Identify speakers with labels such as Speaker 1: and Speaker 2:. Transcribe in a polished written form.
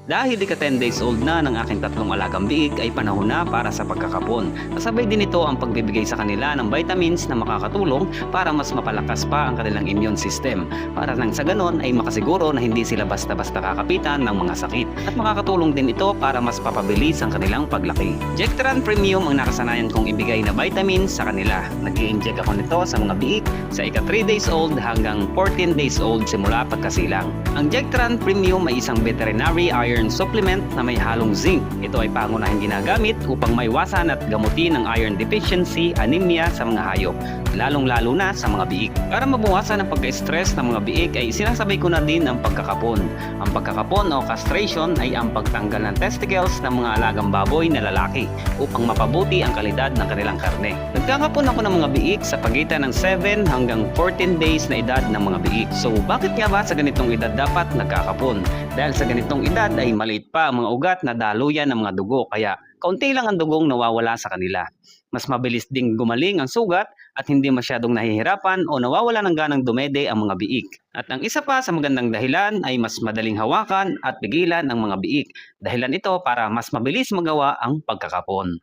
Speaker 1: Dahil ika-10 days old na ng aking tatlong alagang biik ay panahon na para sa pagkakapon. Kasabay din ito ang pagbibigay sa kanila ng vitamins na makakatulong para mas mapalakas pa ang kanilang immune system. Para nang sa ganon ay makasiguro na hindi sila basta-basta kakapitan ng mga sakit. At makakatulong din ito para mas papabilis ang kanilang paglaki. Jectran Premium ang nakasanayan kong ibigay na vitamins sa kanila. Nag-i-inject ako nito sa mga biik sa ika-3 days old hanggang 14 days old simula pagkasilang. Ang Jectran Premium ay isang veterinary iron supplement na may halong zinc. Ito ay pangunahing ginagamit upang maiwasan at gamutin ang iron deficiency, anemia sa mga hayop, lalong-lalo na sa mga biik. Para mabawasan ang pagka-stress ng mga biik ay sinasabay ko na din ang pagkakapon. Ang pagkakapon o castration ay ang pagtanggal ng testicles ng mga alagang baboy na lalaki upang mapabuti ang kalidad ng kanilang karne. Nagkakapon ako ng mga biik sa pagitan ng 7 hanggang 14 days na edad ng mga biik. So bakit nga ba sa ganitong edad dapat nagkakapon? Dahil sa ganitong edad ay maliit pa ang mga ugat na daluyan ng mga dugo, kaya kaunti lang ang dugong nawawala sa kanila. Mas mabilis ding gumaling ang sugat at hindi masyadong nahihirapan o nawawala ng ganang dumede ang mga biik. At ang isa pa sa magandang dahilan ay mas madaling hawakan at pigilan ang mga biik. Dahilan ito para mas mabilis magawa ang pagkakapon.